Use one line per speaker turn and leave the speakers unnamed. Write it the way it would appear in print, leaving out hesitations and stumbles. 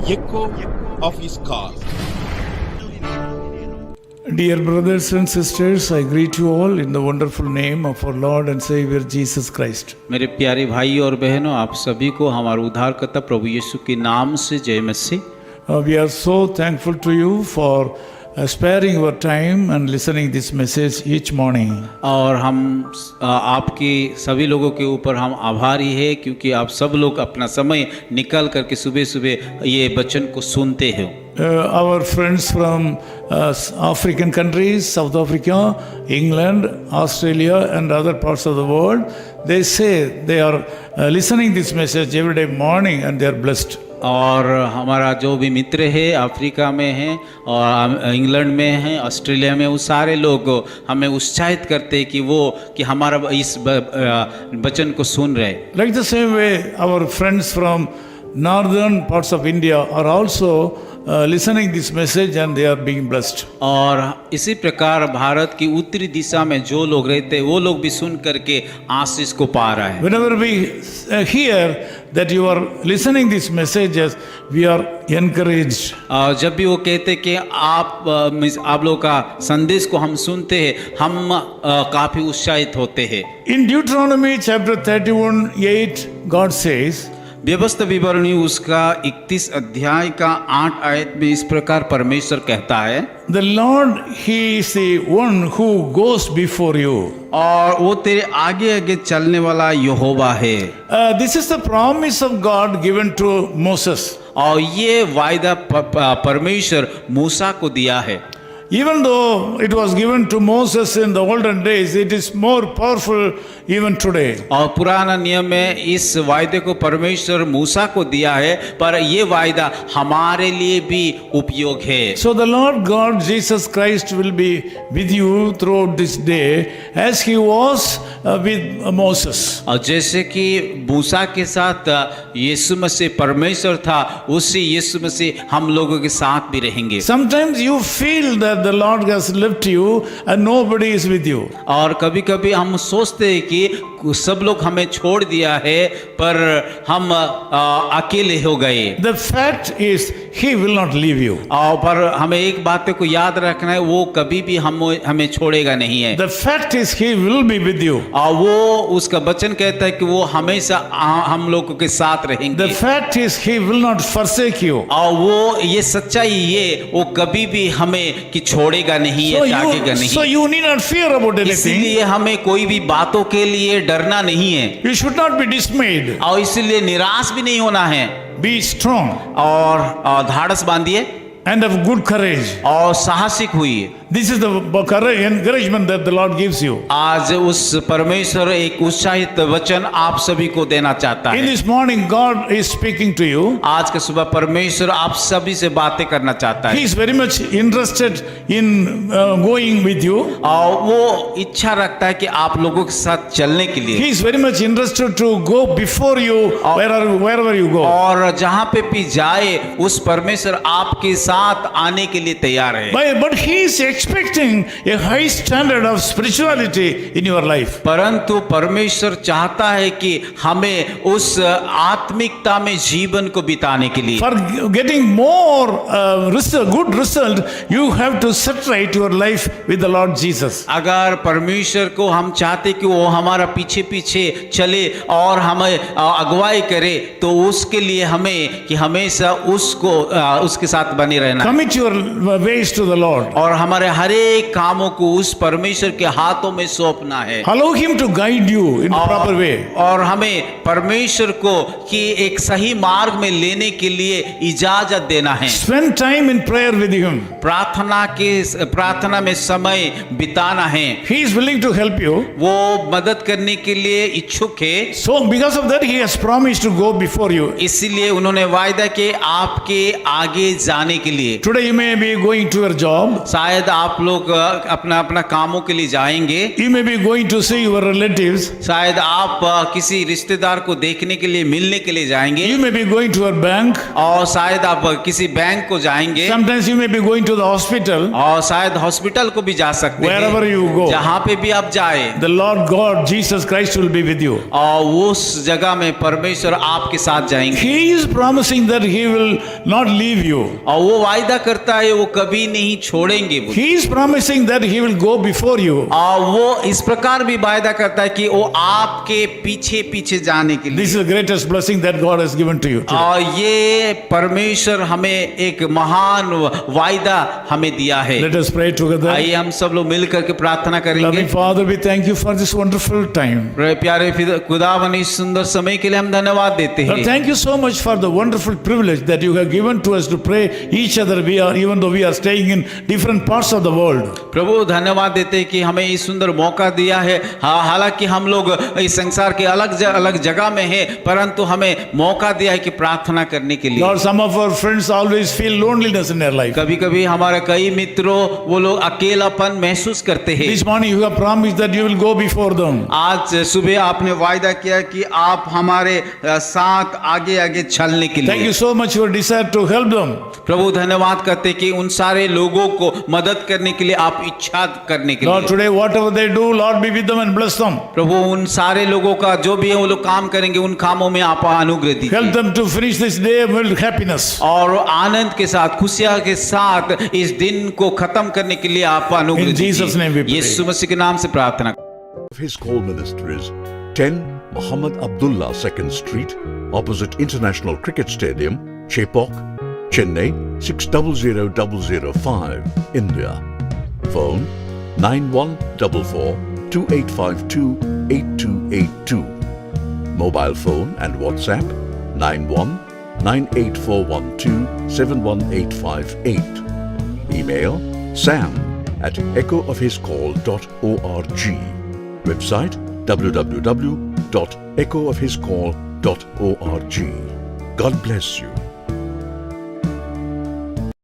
echo of his call.
Dear brothers and sisters, I greet you all in the wonderful name of our Lord and Savior Jesus Christ.
मेरे प्यारे भाई और बहनों, आप सभी को हमारे उद्धारकर्ता प्रभु यीशु के नाम से जय मसीह।
We are so thankful to you for sparing your time and listening this message each morning.
और हम आपके सभी लोगों के ऊपर हम आभारी है क्योंकि आप सब लोग अपना समय निकाल करके सुबह सुबह ये वचन को सुनते हो।
Our friends from African countries, South Africa, England, Australia and other parts of the world, they say they are listening this message every day morning and they are blessed.
और हमारा जो भी मित्र है अफ्रीका में हैं और इंग्लैंड में हैं, ऑस्ट्रेलिया में, वो सारे लोग हमें उत्साहित करते हैं कि हमारा इस वचन को सुन रहे।
Like the same way, our friends from northern parts of India are also listening this message and they are being blessed.
और इसी प्रकार भारत की उत्तरी दिशा में जो लोग रहते हैं वो लोग भी सुन करके आशीष को पा रहा है।
Whenever we hear that you are listening these messages, we are encouraged.
जब भी वो कहते कि आप लोग का संदेश को हम सुनते हैं, हम काफी उत्साहित होते हैं।
In Deuteronomy chapter 31:8, God says,
व्यवस्था विवरणी उसका 31 अध्याय का 8 आयत में इस प्रकार परमेश्वर कहता है,
The Lord, He is the one who goes before you.
और वो तेरे आगे आगे चलने वाला यहोवा है।
This is the promise of God given to Moses.
और ये वायदा परमेश्वर मूसा को दिया है।
Even though it was given to Moses in the olden days, it is more powerful even today.
और पुराना नियम में इस वायदे को परमेश्वर मूसा को दिया है, पर ये वायदा हमारे लिए भी उपयोग है।
So the Lord God Jesus Christ will be with you throughout this day as He was with Moses.
और जैसे कि मूसा के साथ यीशु मसीह परमेश्वर था, उसी यीशु मसीह हम लोगों के साथ भी रहेंगे।
Sometimes you feel that the Lord has left you and nobody is with you.
और कभी-कभी हम सोचते हैं कि सब लोग हमें छोड़ दिया है, पर हम अकेले हो गए।
The fact is He will not leave you.
और पर हमें एक बात को याद रखना है, वो कभी भी हमें छोड़ेगा नहीं है।
The fact is He will be with you.
और वो उसका वचन कहता है कि वो हमेशा हम लोगों के साथ रहेंगे।
The fact is He will not forsake you.
और वो ये सच्चाई ये वो कभी भी हमें कि छोड़ेगा नहीं है, त्यागेगा नहीं।
So you need not fear about anything.
इसलिए हमें कोई भी बातों के लिए डरना नहीं है।
You should not be dismayed.
और इसलिए निराश भी नहीं होना है।
Be strong
और धाड़स बांधिए
and of good courage.
और साहसिक हुई।
This is the encouragement that the Lord gives you.
आज उस परमेश्वर एक उत्साहित वचन आप सभी को देना चाहता
In
है।
this morning, God is speaking to you.
आज के सुबह परमेश्वर आप सभी से बातें करना चाहता
He
है।
is very much interested in going with you.
और वो इच्छा रखता है कि आप लोगों के साथ चलने के लिए।
He is very much interested to go before you wherever you go.
और जहाँ पे भी जाए उस परमेश्वर आपके साथ आने के लिए तैयार है।
But He is expecting a high standard of spirituality in your life.
परंतु परमेश्वर चाहता है कि हमें उस आत्मिकता में जीवन को बिताने के लिए।
For getting more good result, you have to set right your life with the Lord Jesus.
अगर परमेश्वर को हम चाहते कि वो हमारा पीछे पीछे चले और हमें अगुवाई करे, तो उसके लिए हमें कि हमेशा उसके साथ बने रहना।
Commit your ways to the Lord.
और हमारे हर एक कामों को उस परमेश्वर के हाथों में सौंपना है।
Allow Him to guide you in the proper way.
और हमें परमेश्वर को कि एक सही मार्ग में लेने के लिए इजाजत देना है।
Spend time in prayer with Him.
प्रार्थना में समय बिताना है।
He is willing to help you.
वो मदद करने के लिए इच्छुक है।
So because of that, He has promised to go before you.
इसीलिए उन्होंने वायदा किया आपके आगे जाने के लिए।
Today you may be going to your job.
शायद आप लोग अपना अपना कामों के लिए जाएंगे,
You may be going to see your relatives.
शायद आप किसी रिश्तेदार को देखने के लिए, मिलने के लिए जाएंगे,
You may be going to a bank.
और शायद आप किसी बैंक को जाएंगे,
Sometimes you may be going to the hospital.
और शायद हॉस्पिटल को भी जा सकते
Wherever
हैं।
you go,
जहाँ पे भी आप जाए,
the Lord God, Jesus Christ will be with you.
और उस जगह में परमेश्वर आपके साथ जाएंगे।
He is promising that He will not leave you.
और वो वायदा करता है वो कभी नहीं छोड़ेंगे वो।
He is promising that He will go before you.
और वो इस प्रकार भी वायदा करता है कि वो आपके पीछे पीछे जाने के
This
लिए।
is the greatest blessing that God has given to you today.
और ये परमेश्वर हमें एक महान वायदा हमें दिया है।
Let us pray together.
आइए हम सब लोग मिल करके प्रार्थना करेंगे।
Loving Father, we thank you for this wonderful time.
प्यारे खुदावन इस सुंदर समय के लिए हम धन्यवाद देते
Lord,
हैं।
thank you so much for the wonderful privilege that you have given to us to pray each other. Even though we are staying in different parts of the world.
प्रभु धन्यवाद देते हैं कि हमें इस सुंदर मौका दिया है। हालांकि हम लोग इस संसार के अलग जगह में हैं, परंतु हमें मौका दिया है कि प्रार्थना करने के लिए।
Lord, some of our friends always feel loneliness in their life.
कभी-कभी हमारे कई मित्रों वो लोग अकेलापन महसूस करते हैं।
This morning you have promised that you will go before them.
आज सुबह आपने वायदा किया कि आप हमारे साथ आगे आगे चलने के
Thank
लिए।
you so much for desire to help them.
प्रभु धन्यवाद करते कि उन सारे लोगों को मदद करने के लिए आप इच्छा करने के
Lord,
लिए।
today whatever they do, Lord be with them and bless them.
प्रभु उन सारे लोगों का जो भी है वो लोग काम करेंगे, उन कामों में आप अनुग्रह
Help
दीजिए
them to finish this day with happiness.
और आनंद के साथ, खुशियां के साथ इस दिन को खत्म करने के लिए आप अनुग्रह
In Jesus' name we
दीजिए।
pray.
यीशु मसीह के नाम से प्रार्थना।
Of his call ministries, 10 Muhammad Abdullah 2nd Street, opposite International Cricket Stadium, Chepauk, Chennai 600005, India. Phone 9144 2852 8282. Mobile phone and WhatsApp 91 98412 71858. Email sam@echoofhiscall.org. Website www.echoofhiscall.org. God bless you.